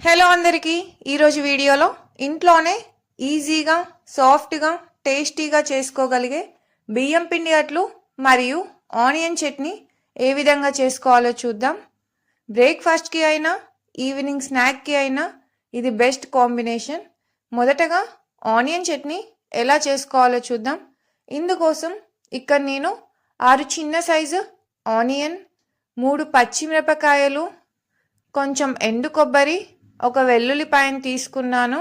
Hello అందరికీ ఈరోజు వీడియోలో ఇంట్లోనే ఈజీగా సాఫ్ట్గా టేస్టీగా చేసుకోగలిగే బియ్యం పిండి అట్లు మరియు ఆనియన్ చట్నీ ఏ విధంగా చేసుకోవాలో చూద్దాం. బ్రేక్ఫాస్ట్కి అయినా ఈవినింగ్ స్నాక్కి అయినా ఇది బెస్ట్ కాంబినేషన్. మొదటగా ఆనియన్ చట్నీ ఎలా చేసుకోవాలో చూద్దాం. ఇందుకోసం ఇక్కడ నేను 6 చిన్న సైజు ఆనియన్, 3 పచ్చిమిరపకాయలు, కొంచెం ఎండు కొబ్బరి, ఒక వెల్లుల్లిపాయను తీసుకున్నాను.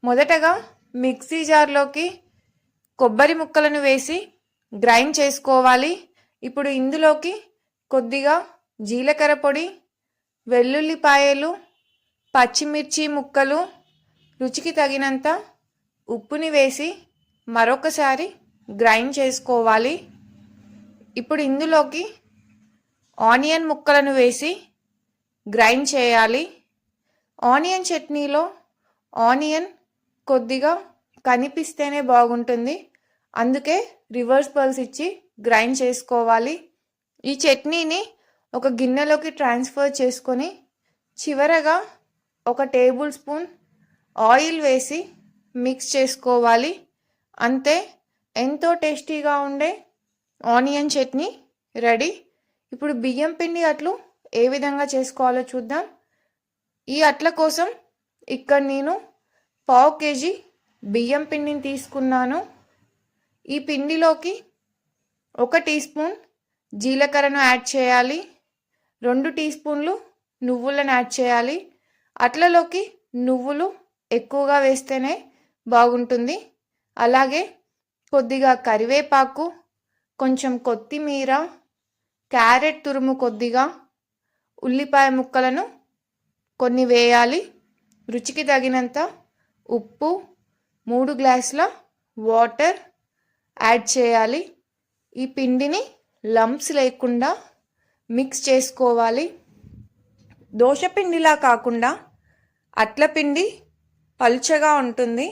మొదటగా మిక్సీ జార్లోకి కొబ్బరి ముక్కలను వేసి గ్రైండ్ చేసుకోవాలి. ఇప్పుడు ఇందులోకి కొద్దిగా జీలకర్ర పొడి, వెల్లుల్లిపాయలు, పచ్చిమిర్చి ముక్కలు, రుచికి తగినంత ఉప్పుని వేసి మరొకసారి గ్రైండ్ చేసుకోవాలి. ఇప్పుడు ఇందులోకి ఆనియన్ ముక్కలను వేసి గ్రైండ్ చేయాలి. ఆనియన్ చట్నీలో ఆనియన్ కొద్దిగా కనిపిస్తేనే బాగుంటుంది, అందుకే రివర్స్ పల్స్ ఇచ్చి గ్రైండ్ చేసుకోవాలి. ఈ చట్నీని ఒక గిన్నెలోకి ట్రాన్స్ఫర్ చేసుకొని చివరగా 1 టేబుల్ స్పూన్ ఆయిల్ వేసి మిక్స్ చేసుకోవాలి. అంతే, ఎంతో టేస్టీగా ఉండే ఆనియన్ చట్నీ రెడీ. ఇప్పుడు బియ్యం పిండి అట్లు ఏ విధంగా చేసుకోవాలో చూద్దాం. ఈ అట్ల కోసం ఇక్కడ నేను 1/2 కేజీ బియ్యం పిండిని తీసుకున్నాను. ఈ పిండిలోకి 1 టీ స్పూన్ జీలకర్రను యాడ్ చేయాలి, 2 టీ స్పూన్లు నువ్వులను యాడ్ చేయాలి. అట్లలోకి నువ్వులు ఎక్కువగా వేస్తేనే బాగుంటుంది. అలాగే కొద్దిగా కరివేపాకు, కొంచెం కొత్తిమీర, క్యారెట్ తురుము కొద్దిగా, ఉల్లిపాయ ముక్కలను కొన్ని వేయాలి. రుచికి తగినంత ఉప్పు, 3 గ్లాసుల వాటర్ యాడ్ చేయాలి. ఈ పిండిని లంప్స్ లేకుండా మిక్స్ చేసుకోవాలి. దోశ పిండిలా కాకుండా అట్ల పిండి పలుచగా ఉంటుంది,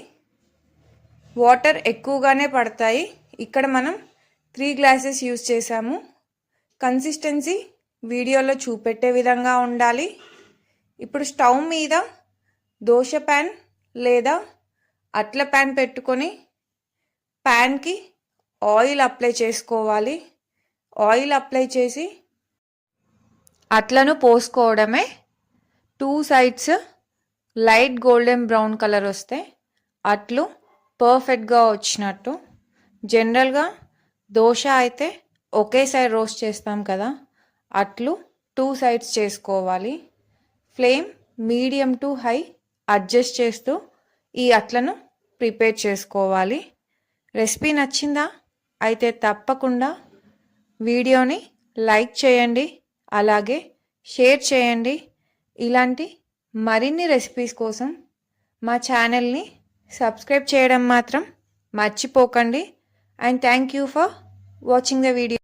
వాటర్ ఎక్కువగానే పడతాయి. ఇక్కడ మనం 3 గ్లాసెస్ యూజ్ చేసాము. కన్సిస్టెన్సీ వీడియోలో చూపెట్టే విధంగా ఉండాలి. ఇప్పుడు స్టవ్ మీద దోశ ప్యాన్ లేదా అట్ల ప్యాన్ పెట్టుకొని ప్యాన్కి ఆయిల్ అప్లై చేసుకోవాలి. ఆయిల్ అప్లై చేసి అట్లను పోసుకోవడమే. 2 sides light golden brown colour వస్తే అట్లు పర్ఫెక్ట్గా వచ్చినట్టు. జనరల్గా దోశ అయితే ఒకే సైడ్ రోస్ట్ చేస్తాం కదా, అట్లు 2 సైడ్స్ చేసుకోవాలి. Flame medium to high adjust చేస్తూ ఈ అట్లను ప్రిపేర్ చేసుకోవాలి. రెసిపీ నచ్చిందా? అయితే తప్పకుండా వీడియోని లైక్ చేయండి, అలాగే షేర్ చేయండి. ఇలాంటి మరిన్ని రెసిపీస్ కోసం మా ఛానల్ని సబ్స్క్రైబ్ చేయడం మాత్రం మర్చిపోకండి. And thank you for watching the video.